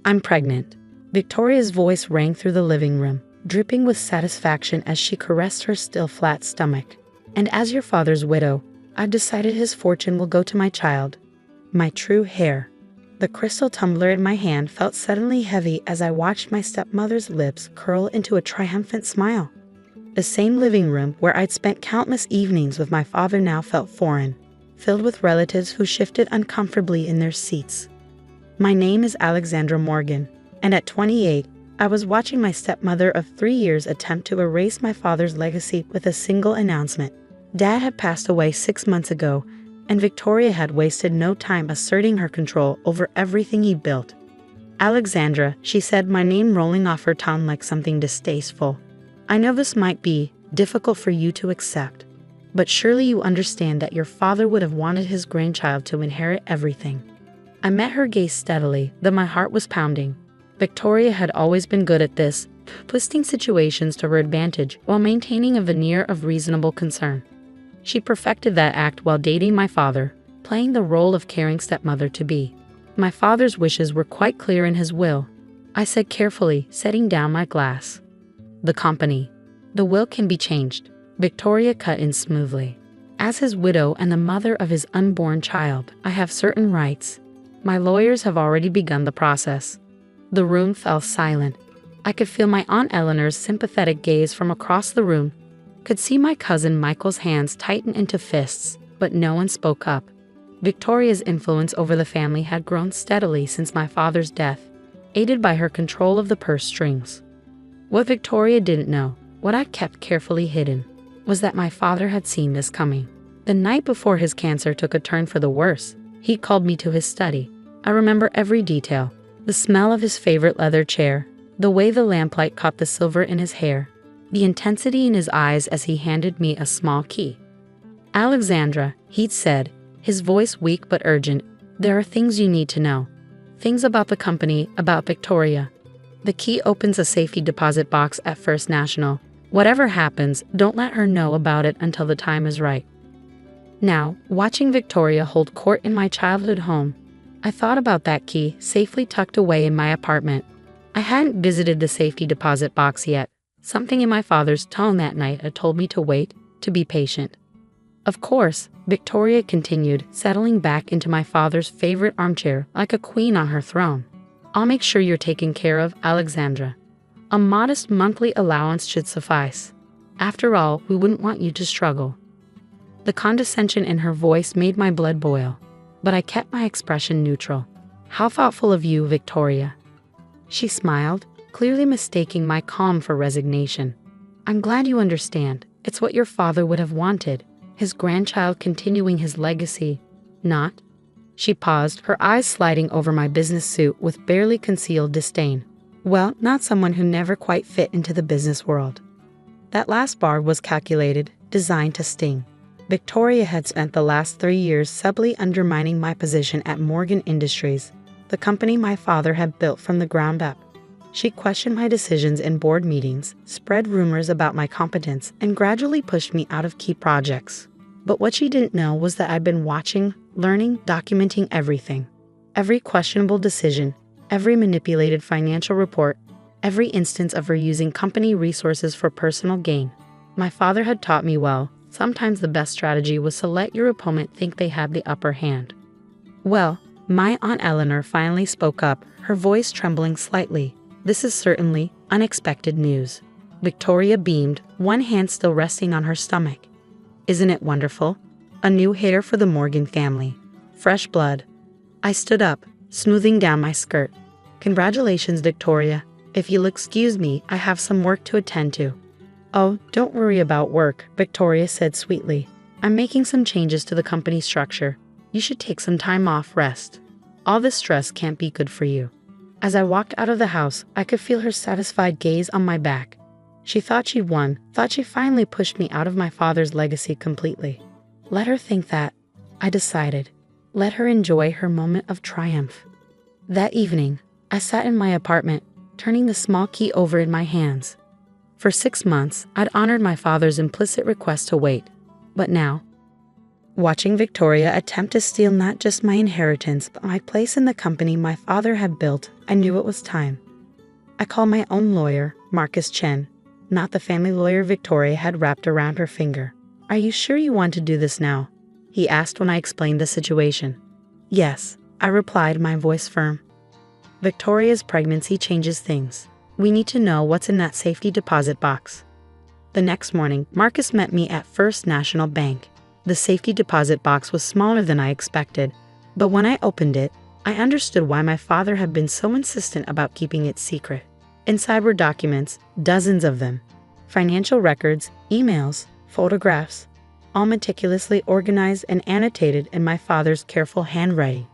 I'm pregnant." Victoria's voice rang through the living room, dripping with satisfaction as she caressed her still flat stomach. "And as your father's widow, I've decided his fortune will go to my child, my true heir." The crystal tumbler in my hand felt suddenly heavy as I watched my stepmother's lips curl into a triumphant smile. The same living room where I'd spent countless evenings with my father now felt foreign, filled with relatives who shifted uncomfortably in their seats. My name is Alexandra Morgan, and at 28, I was watching my stepmother of 3 years attempt to erase my father's legacy with a single announcement. Dad had passed away 6 months ago, and Victoria had wasted no time asserting her control over everything he built. "Alexandra," she said, my name rolling off her tongue like something distasteful. "I know this might be difficult for you to accept, but surely you understand that your father would have wanted his grandchild to inherit everything." I met her gaze steadily, though my heart was pounding. Victoria had always been good at this, twisting situations to her advantage while maintaining a veneer of reasonable concern. She perfected that act while dating my father, playing the role of caring stepmother-to-be. My father's wishes were quite clear in his will, I said carefully, setting down my glass. "The company. The will can be changed," Victoria cut in smoothly. "As his widow and the mother of his unborn child, I have certain rights. My lawyers have already begun the process." The room fell silent. I could feel my Aunt Eleanor's sympathetic gaze from across the room, could see my cousin Michael's hands tighten into fists, but no one spoke up. Victoria's influence over the family had grown steadily since my father's death, aided by her control of the purse strings. What Victoria didn't know, what I'd kept carefully hidden, was that my father had seen this coming. The night before his cancer took a turn for the worse, he called me to his study. I remember every detail, the smell of his favorite leather chair, the way the lamplight caught the silver in his hair, the intensity in his eyes as he handed me a small key. "Alexandra," he'd said, his voice weak but urgent, "there are things you need to know. Things about the company, about Victoria. The key opens a safety deposit box at First National. Whatever happens, don't let her know about it until the time is right." Now, watching Victoria hold court in my childhood home, I thought about that key safely tucked away in my apartment. I hadn't visited the safety deposit box yet. Something in my father's tone that night had told me to wait, to be patient. "Of course," Victoria continued, settling back into my father's favorite armchair like a queen on her throne. "I'll make sure you're taken care of, Alexandra. A modest monthly allowance should suffice. After all, we wouldn't want you to struggle." The condescension in her voice made my blood boil, but I kept my expression neutral. "How thoughtful of you, Victoria." She smiled, clearly mistaking my calm for resignation. "I'm glad you understand. It's what your father would have wanted, his grandchild continuing his legacy, not..." She paused, her eyes sliding over my business suit with barely concealed disdain. "Well, not someone who never quite fit into the business world." That last bar was calculated, designed to sting. Victoria had spent the last 3 years subtly undermining my position at Morgan Industries, the company my father had built from the ground up. She questioned my decisions in board meetings, spread rumors about my competence, and gradually pushed me out of key projects. But what she didn't know was that I'd been watching, learning, documenting everything. Every questionable decision, every manipulated financial report, every instance of her using company resources for personal gain. My father had taught me well, sometimes the best strategy was to let your opponent think they had the upper hand. "Well," my Aunt Eleanor finally spoke up, her voice trembling slightly. "This is certainly unexpected news." Victoria beamed, one hand still resting on her stomach. "Isn't it wonderful? A new heir for the Morgan family. Fresh blood." I stood up, smoothing down my skirt. "Congratulations, Victoria. If you'll excuse me, I have some work to attend to." "Oh, don't worry about work," Victoria said sweetly. "I'm making some changes to the company structure. You should take some time off, rest. All this stress can't be good for you." As I walked out of the house, I could feel her satisfied gaze on my back. She thought she'd won, thought she finally pushed me out of my father's legacy completely. Let her think that, I decided. Let her enjoy her moment of triumph. That evening, I sat in my apartment, turning the small key over in my hands. For 6 months, I'd honored my father's implicit request to wait. But now, watching Victoria attempt to steal not just my inheritance, but my place in the company my father had built, I knew it was time. I called my own lawyer, Marcus Chen, not the family lawyer Victoria had wrapped around her finger. "Are you sure you want to do this now?" he asked when I explained the situation. "Yes," I replied, my voice firm. "Victoria's pregnancy changes things. We need to know what's in that safety deposit box." The next morning, Marcus met me at First National Bank. The safety deposit box was smaller than I expected, but when I opened it, I understood why my father had been so insistent about keeping it secret. Inside were documents, dozens of them. Financial records, emails, photographs, all meticulously organized and annotated in my father's careful handwriting.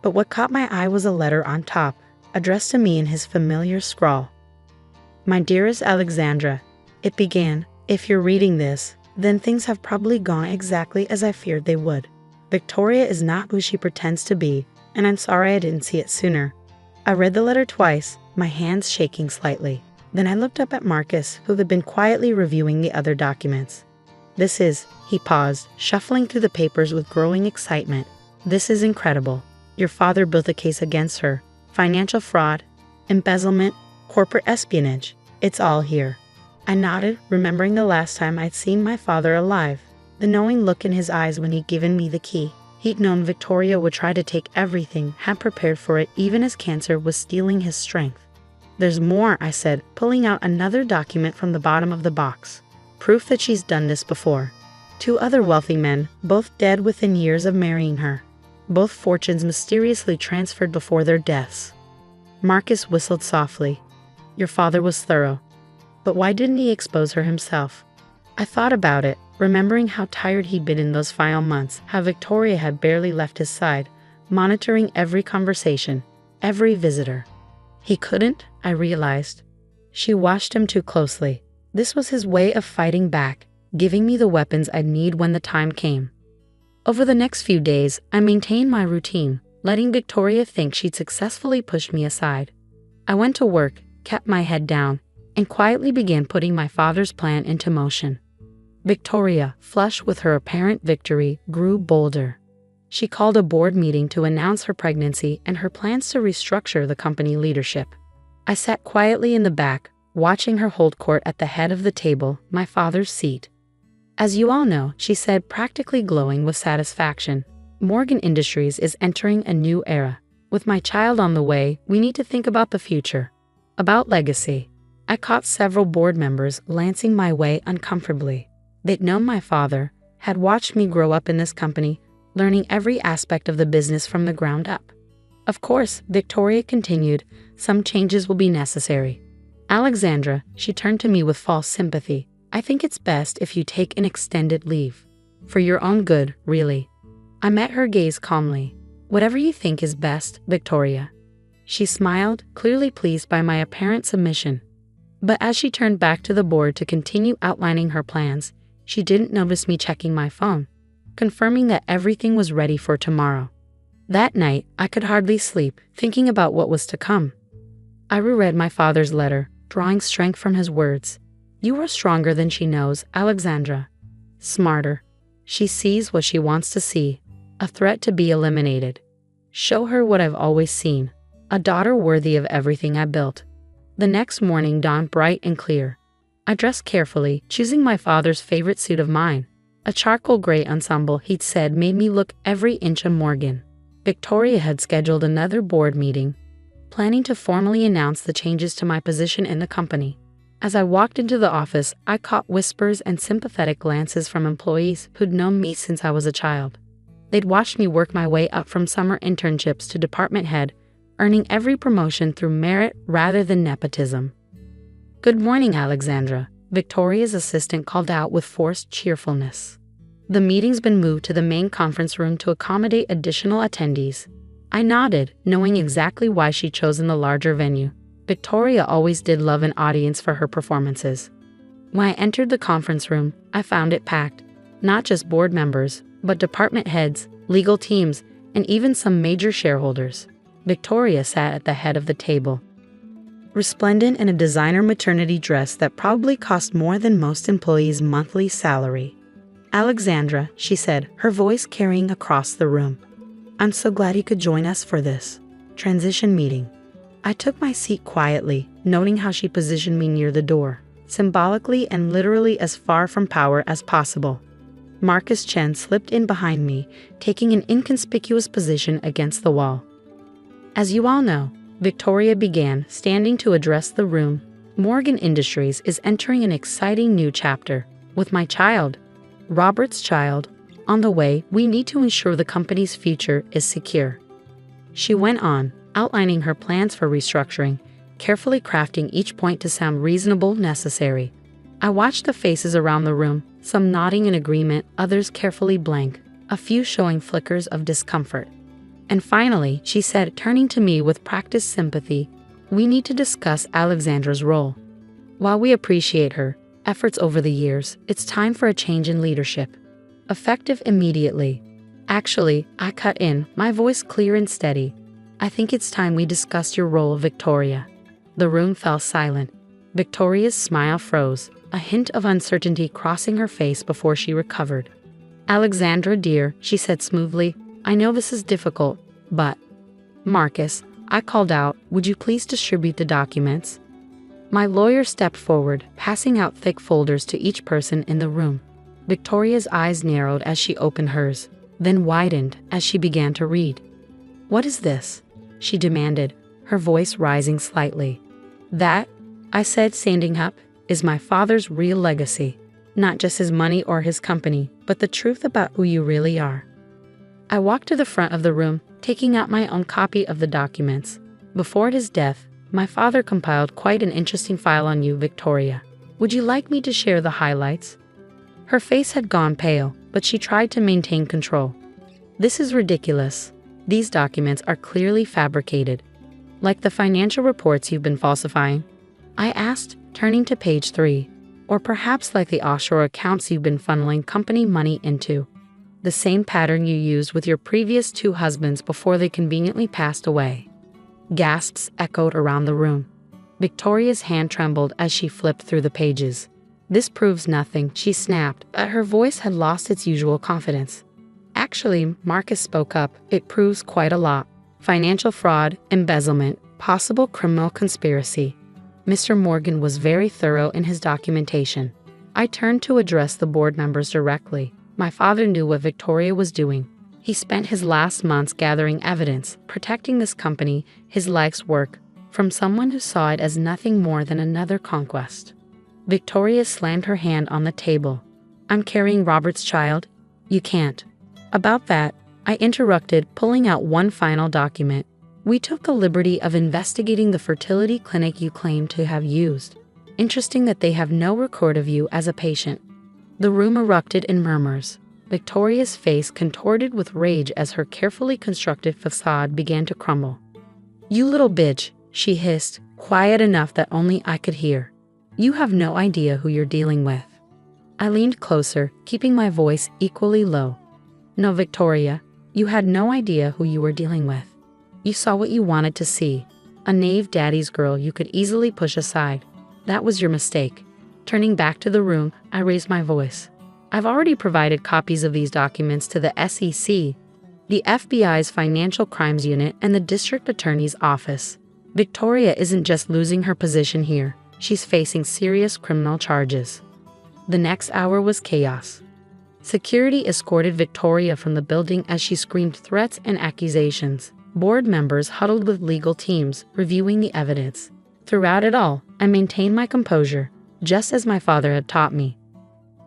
But what caught my eye was a letter on top, addressed to me in his familiar scrawl. "My dearest Alexandra," it began, "if you're reading this, then things have probably gone exactly as I feared they would. Victoria is not who she pretends to be, and I'm sorry I didn't see it sooner." I read the letter twice, my hands shaking slightly. Then I looked up at Marcus, who had been quietly reviewing the other documents. "This is," he paused, shuffling through the papers with growing excitement. "This is incredible. Your father built a case against her. Financial fraud, embezzlement, corporate espionage. It's all here." I nodded, remembering the last time I'd seen my father alive, the knowing look in his eyes when he'd given me the key. He'd known Victoria would try to take everything, had prepared for it even as cancer was stealing his strength. "There's more," I said, pulling out another document from the bottom of the box. "Proof that she's done this before. 2 other wealthy men, both dead within years of marrying her. Both fortunes mysteriously transferred before their deaths." Marcus whistled softly. "Your father was thorough. But why didn't he expose her himself?" I thought about it, remembering how tired he'd been in those final months, how Victoria had barely left his side, monitoring every conversation, every visitor. He couldn't, I realized. She watched him too closely. This was his way of fighting back, giving me the weapons I'd need when the time came. Over the next few days, I maintained my routine, letting Victoria think she'd successfully pushed me aside. I went to work, kept my head down, and quietly began putting my father's plan into motion. Victoria, flushed with her apparent victory, grew bolder. She called a board meeting to announce her pregnancy and her plans to restructure the company leadership. I sat quietly in the back, watching her hold court at the head of the table, my father's seat. "As you all know," she said, practically glowing with satisfaction, "Morgan Industries is entering a new era. With my child on the way, we need to think about the future, about legacy." I caught several board members glancing my way uncomfortably. They'd known my father, had watched me grow up in this company, learning every aspect of the business from the ground up. "Of course," Victoria continued, "some changes will be necessary. Alexandra," she turned to me with false sympathy, "I think it's best if you take an extended leave. For your own good, really." I met her gaze calmly. "Whatever you think is best, Victoria." She smiled, clearly pleased by my apparent submission. But as she turned back to the board to continue outlining her plans, she didn't notice me checking my phone, confirming that everything was ready for tomorrow. That night, I could hardly sleep, thinking about what was to come. I reread my father's letter, drawing strength from his words. "You are stronger than she knows, Alexandra. Smarter. She sees what she wants to see, a threat to be eliminated. Show her what I've always seen, a daughter worthy of everything I built." The next morning dawned bright and clear. I dressed carefully, choosing my father's favorite suit of mine, a charcoal gray ensemble he'd said made me look every inch a Morgan. Victoria had scheduled another board meeting, planning to formally announce the changes to my position in the company. As I walked into the office, I caught whispers and sympathetic glances from employees who'd known me since I was a child. They'd watched me work my way up from summer internships to department head, earning every promotion through merit rather than nepotism. "Good morning, Alexandra," Victoria's assistant called out with forced cheerfulness. "The meeting's been moved to the main conference room to accommodate additional attendees." I nodded, knowing exactly why she'd chosen the larger venue. Victoria always did love an audience for her performances. When I entered the conference room, I found it packed. Not just board members, but department heads, legal teams, and even some major shareholders. Victoria sat at the head of the table, resplendent in a designer maternity dress that probably cost more than most employees' monthly salary. Alexandra, she said, her voice carrying across the room. I'm so glad you could join us for this transition meeting. I took my seat quietly, noting how she positioned me near the door, symbolically and literally as far from power as possible. Marcus Chen slipped in behind me, taking an inconspicuous position against the wall. As you all know, Victoria began, standing to address the room. Morgan Industries is entering an exciting new chapter. With my child, Robert's child, on the way, we need to ensure the company's future is secure. She went on, outlining her plans for restructuring, carefully crafting each point to sound reasonable, necessary. I watched the faces around the room, some nodding in agreement, others carefully blank, a few showing flickers of discomfort. And finally, she said, turning to me with practiced sympathy, we need to discuss Alexandra's role. While we appreciate her efforts over the years, it's time for a change in leadership. Effective immediately. Actually, I cut in, my voice clear and steady. I think it's time we discussed your role, Victoria. The room fell silent. Victoria's smile froze, a hint of uncertainty crossing her face before she recovered. Alexandra, dear, she said smoothly, I know this is difficult, but… Marcus, I called out, would you please distribute the documents? My lawyer stepped forward, passing out thick folders to each person in the room. Victoria's eyes narrowed as she opened hers, then widened as she began to read. What is this? She demanded, her voice rising slightly. That, I said, standing up, is my father's real legacy. Not just his money or his company, but the truth about who you really are. I walked to the front of the room, taking out my own copy of the documents. Before his death, my father compiled quite an interesting file on you, Victoria. Would you like me to share the highlights? Her face had gone pale, but she tried to maintain control. This is ridiculous. These documents are clearly fabricated. Like the financial reports you've been falsifying? I asked, turning to page 3. Or perhaps like the offshore accounts you've been funneling company money into. The same pattern you used with your previous 2 husbands before they conveniently passed away. Gasps echoed around the room. Victoria's hand trembled as she flipped through the pages. This proves nothing, she snapped, but her voice had lost its usual confidence. Actually, Marcus spoke up, it proves quite a lot. Financial fraud, embezzlement, possible criminal conspiracy. Mr. Morgan was very thorough in his documentation. I turned to address the board members directly. My father knew what Victoria was doing. He spent his last months gathering evidence, protecting this company, his life's work, from someone who saw it as nothing more than another conquest. Victoria slammed her hand on the table. I'm carrying Robert's child. You can't. About that, I interrupted, pulling out one final document. We took the liberty of investigating the fertility clinic you claim to have used. Interesting that they have no record of you as a patient. The room erupted in murmurs. Victoria's face contorted with rage as her carefully constructed facade began to crumble. You little bitch, she hissed, quiet enough that only I could hear. You have no idea who you're dealing with. I leaned closer, keeping my voice equally low. No, Victoria, you had no idea who you were dealing with. You saw what you wanted to see. A naive daddy's girl you could easily push aside. That was your mistake. Turning back to the room, I raised my voice. I've already provided copies of these documents to the SEC, the FBI's Financial Crimes Unit, and the District Attorney's Office. Victoria isn't just losing her position here. She's facing serious criminal charges. The next hour was chaos. Security escorted Victoria from the building as she screamed threats and accusations. Board members huddled with legal teams, reviewing the evidence. Throughout it all, I maintained my composure, just as my father had taught me.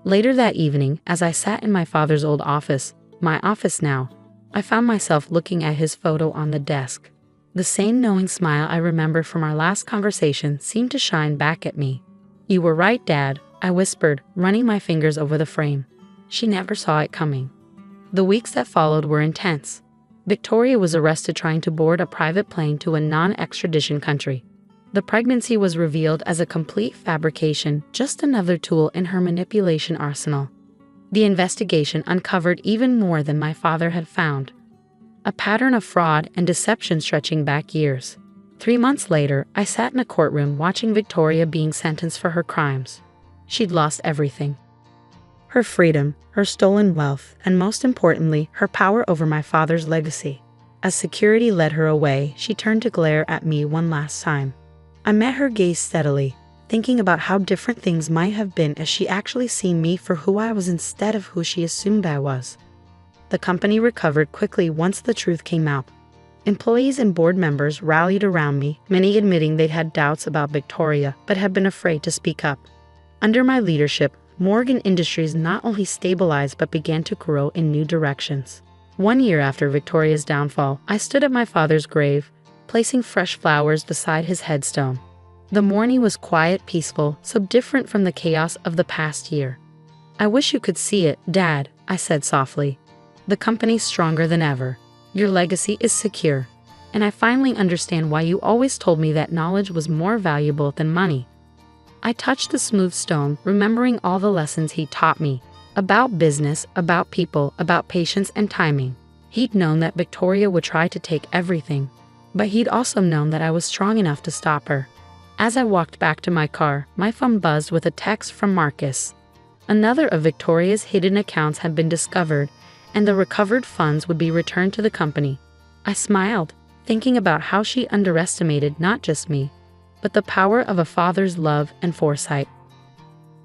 Later that evening, as I sat in my father's old office, my office now, I found myself looking at his photo on the desk. The same knowing smile I remember from our last conversation seemed to shine back at me. You were right, Dad, I whispered, running my fingers over the frame. She never saw it coming. The weeks that followed were intense. Victoria was arrested trying to board a private plane to a non-extradition country. The pregnancy was revealed as a complete fabrication, just another tool in her manipulation arsenal. The investigation uncovered even more than my father had found. A pattern of fraud and deception stretching back years. 3 months later, I sat in a courtroom watching Victoria being sentenced for her crimes. She'd lost everything. her freedom, her stolen wealth, and most importantly, her power over my father's legacy. As security led her away, she turned to glare at me one last time. I met her gaze steadily, thinking about how different things might have been if she actually seen me for who I was instead of who she assumed I was. The company recovered quickly once the truth came out. Employees and board members rallied around me, many admitting they'd had doubts about Victoria but had been afraid to speak up. Under my leadership, Morgan Industries not only stabilized but began to grow in new directions. 1 year after Victoria's downfall, I stood at my father's grave, placing fresh flowers beside his headstone. The morning was quiet, peaceful, so different from the chaos of the past year. "I wish you could see it, Dad," I said softly. "The company's stronger than ever. Your legacy is secure. And I finally understand why you always told me that knowledge was more valuable than money." I touched the smooth stone, remembering all the lessons he taught me. About business, about people, about patience and timing. He'd known that Victoria would try to take everything, but he'd also known that I was strong enough to stop her. As I walked back to my car, my phone buzzed with a text from Marcus. Another of Victoria's hidden accounts had been discovered, and the recovered funds would be returned to the company. I smiled, thinking about how she underestimated not just me, but the power of a father's love and foresight.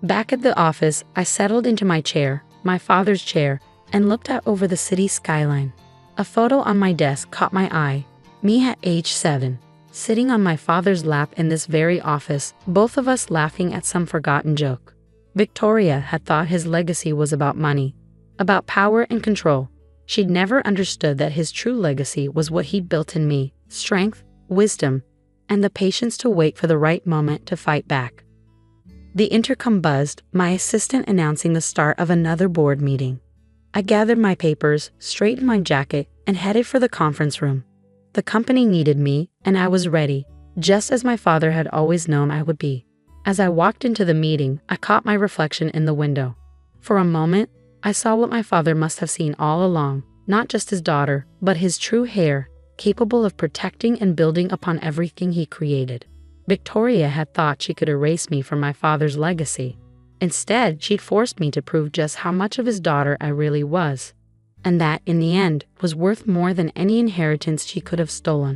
Back at the office, I settled into my chair, my father's chair, and looked out over the city skyline. A photo on my desk caught my eye. Me at age 7, sitting on my father's lap in this very office, both of us laughing at some forgotten joke. Victoria had thought his legacy was about money, about power and control. She'd never understood that his true legacy was what he'd built in me: strength, wisdom, and the patience to wait for the right moment to fight back. The intercom buzzed, my assistant announcing the start of another board meeting. I gathered my papers, straightened my jacket, and headed for the conference room. The company needed me, and I was ready, just as my father had always known I would be. As I walked into the meeting, I caught my reflection in the window. For a moment, I saw what my father must have seen all along, not just his daughter, but his true heir, capable of protecting and building upon everything he created. Victoria had thought she could erase me from my father's legacy. Instead, she'd forced me to prove just how much of his daughter I really was, and that, in the end, was worth more than any inheritance she could have stolen.